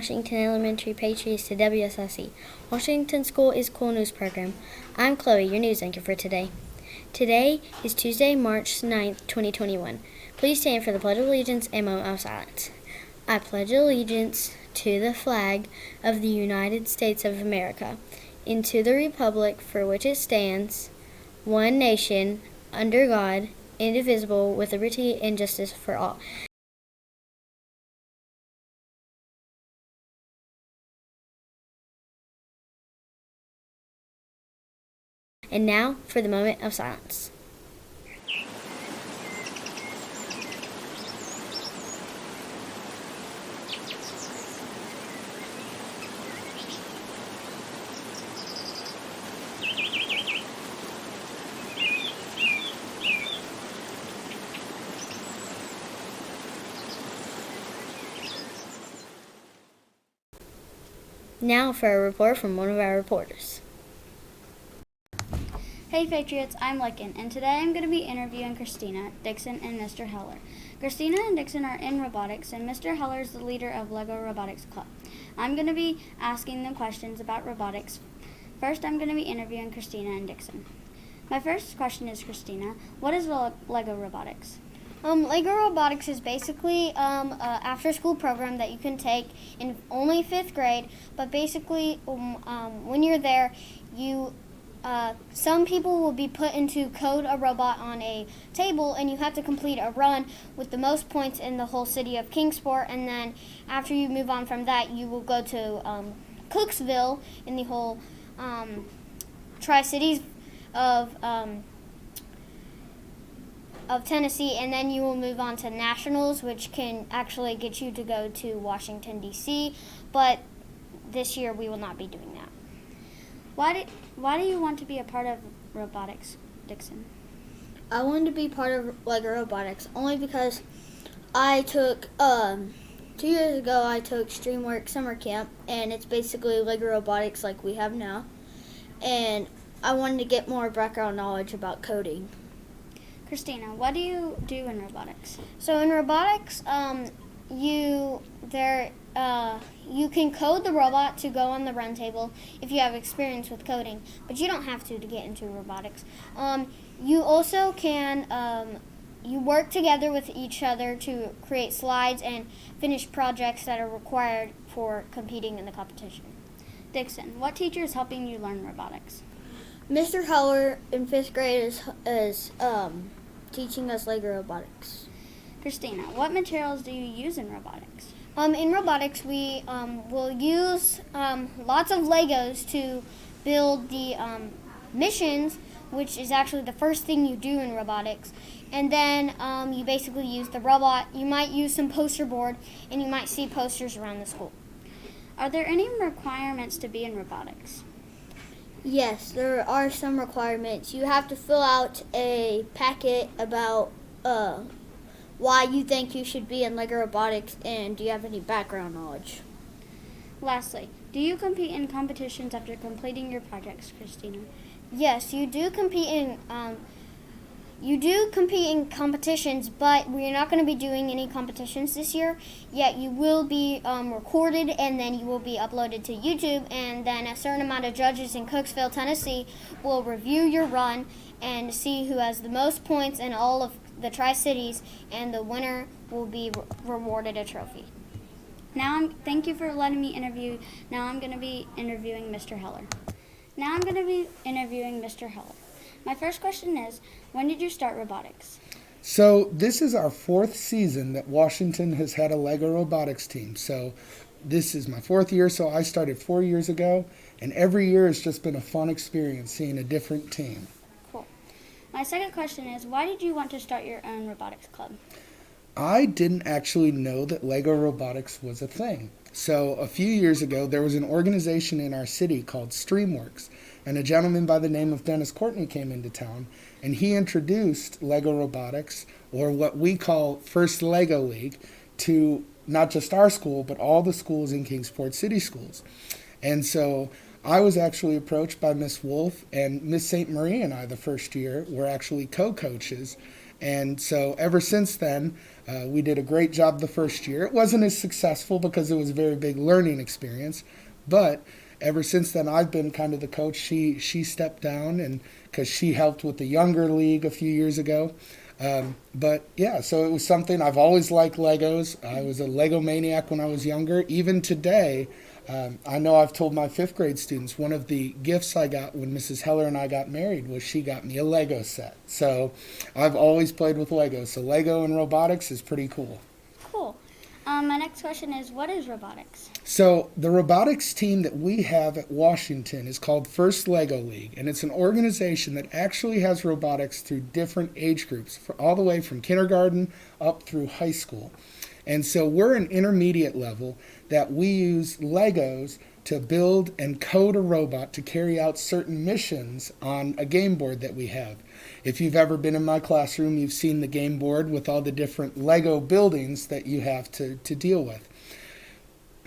Washington Elementary Patriots to WSIC. Washington School is Cool News Program. I'm Chloe, your news anchor for today. Today is Tuesday, March 9th, 2021. Please stand for the Pledge of Allegiance and moment of silence. I pledge allegiance to the flag of the United States of America and to the republic for which it stands, one nation, under God, indivisible, with liberty and justice for all. And now for the moment of silence. Now for a report from one of our reporters. Hey Patriots, I'm Lycan, and today I'm going to be interviewing Christina, Dixon, and Mr. Heller. Christina and Dixon are in robotics, and Mr. Heller is the leader of LEGO Robotics Club. I'm going to be asking them questions about robotics. First, I'm going to be interviewing Christina and Dixon. My first question is, Christina, what is LEGO Robotics? LEGO Robotics is basically an after-school program that you can take in only 5th grade, but basically when you're there, some people will be put into code a robot on a table, and you have to complete a run with the most points in the whole city of Kingsport, and then after you move on from that, you will go to Cooksville in the whole Tri-Cities of Tennessee, and then you will move on to nationals, which can actually get you to go to Washington, D.C., but this year we will not be doing that. Why do you want to be a part of robotics, Dixon? I wanted to be part of LEGO Robotics only because I took, 2 years ago, I took StreamWorks Summer Camp, and it's basically LEGO Robotics like we have now, and I wanted to get more background knowledge about coding. Christina, what do you do in robotics? So in robotics, you can code the robot to go on the run table if you have experience with coding, but you don't have to get into robotics. You also can you work together with each other to create slides and finish projects that are required for competing in the competition. Dixon, what teacher is helping you learn robotics? Mr. Heller in 5th grade is teaching us LEGO Robotics. Christina, what materials do you use in robotics? In robotics, we will use lots of Legos to build the missions, which is actually the first thing you do in robotics. And then you basically use the robot. You might use some poster board, and you might see posters around the school. Are there any requirements to be in robotics? Yes, there are some requirements. You have to fill out a packet about why you think you should be in LEGO Robotics, and do you have any background knowledge? Lastly, do you compete in competitions after completing your projects, Christina? Yes, you do compete in competitions, but we're not going to be doing any competitions this year. Yet you will be recorded, and then you will be uploaded to YouTube, and then a certain amount of judges in Cooksville, Tennessee will review your run and see who has the most points in all of the Tri-Cities, and the winner will be rewarded a trophy. Thank you for letting me interview. Now I'm going to be interviewing Mr. Heller. My first question is, when did you start robotics? So this is our 4th season that Washington has had a LEGO Robotics team. So this is my 4th year, so I started 4 years ago, and every year has just been a fun experience seeing a different team. Cool. My second question is, why did you want to start your own robotics club? I didn't actually know that LEGO Robotics was a thing. So a few years ago, there was an organization in our city called StreamWorks, and a gentleman by the name of Dennis Courtney came into town, and he introduced LEGO Robotics, or what we call First LEGO League, to not just our school, but all the schools in Kingsport City Schools. And so I was actually approached by Miss Wolf, and Miss St. Marie and I the first year were actually co-coaches, And so ever since then, we did a great job the first year. It wasn't as successful because it was a very big learning experience, but ever since then, I've been kind of the coach. She stepped down, and because she helped with the younger league a few years ago. But yeah, so it was something I've always liked Legos. I was a Lego maniac when I was younger. Even today, I know I've told my 5th grade students one of the gifts I got when Mrs. Heller and I got married was she got me a Lego set. So I've always played with Legos. So Lego and robotics is pretty cool. Cool. My next question is, what is robotics? So the robotics team that we have at Washington is called First Lego League, and it's an organization that actually has robotics through different age groups, all the way from kindergarten up through high school. And so we're an intermediate level that we use Legos to build and code a robot to carry out certain missions on a game board that we have. If you've ever been in my classroom, you've seen the game board with all the different Lego buildings that you have to deal with.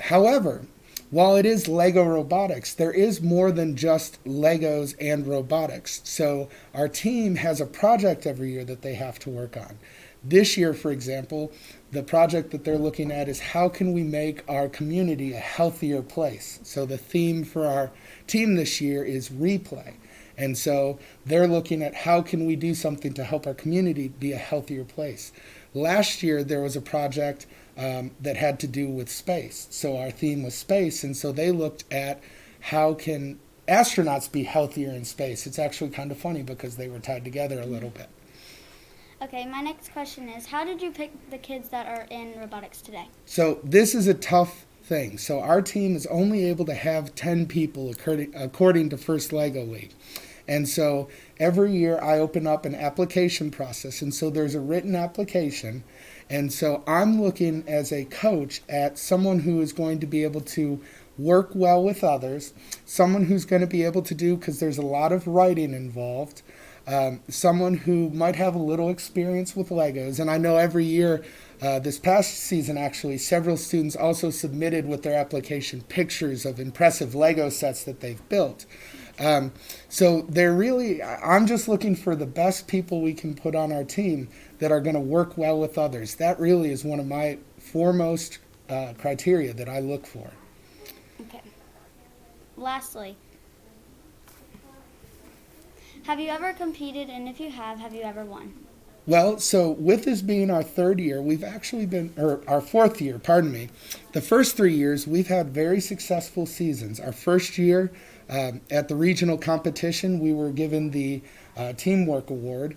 However, while it is Lego robotics, there is more than just Legos and robotics. So our team has a project every year that they have to work on. This year, for example, the project that they're looking at is how can we make our community a healthier place? So the theme for our team this year is replay. And so they're looking at how can we do something to help our community be a healthier place. Last year, there was a project that had to do with space. So our theme was space, and so they looked at how can astronauts be healthier in space. It's actually kind of funny because they were tied together a little bit. Okay, my next question is, how did you pick the kids that are in robotics today? So this is a tough thing. So our team is only able to have 10 people according to First Lego League. And so every year I open up an application process, and so there's a written application. And so I'm looking as a coach at someone who is going to be able to work well with others, someone who's going to be able to do, because there's a lot of writing involved, someone who might have a little experience with Legos. And I know every year, this past season actually, several students also submitted with their application pictures of impressive Lego sets that they've built. So I'm just looking for the best people we can put on our team that are going to work well with others. That really is one of my foremost criteria that I look for. Okay. Lastly, have you ever competed, and if you have you ever won? Well, so with this being our 3rd year, our 4th year, pardon me. The first 3 years, we've had very successful seasons. Our first year at the regional competition, we were given the Teamwork Award.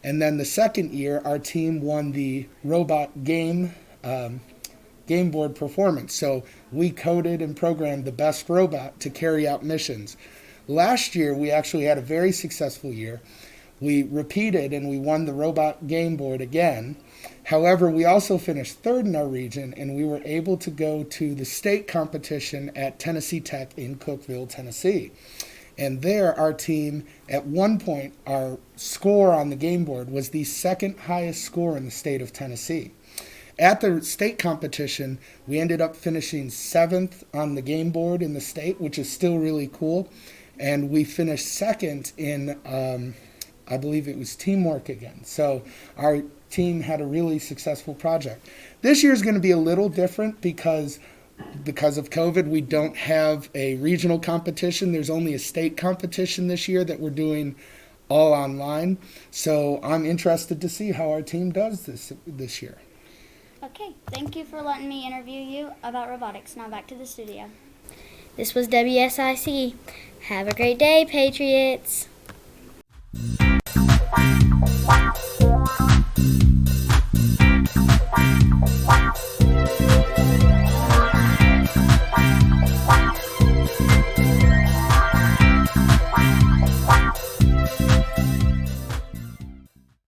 And then the second year, our team won the robot game board performance. So we coded and programmed the best robot to carry out missions. Last year, we actually had a very successful year. We repeated and we won the robot game board again. However, we also finished 3rd in our region, and we were able to go to the state competition at Tennessee Tech in Cookeville, Tennessee. And there, our team, at one point, our score on the game board was the 2nd highest score in the state of Tennessee. At the state competition, we ended up finishing 7th on the game board in the state, which is still really cool. And we finished 2nd in, I believe it was teamwork again. So our team had a really successful project. This year is going to be a little different because of COVID, we don't have a regional competition. There's only a state competition this year that we're doing all online. So I'm interested to see how our team does this year. Okay, thank you for letting me interview you about robotics. Now back to the studio. This was WSIC. Have a great day, Patriots.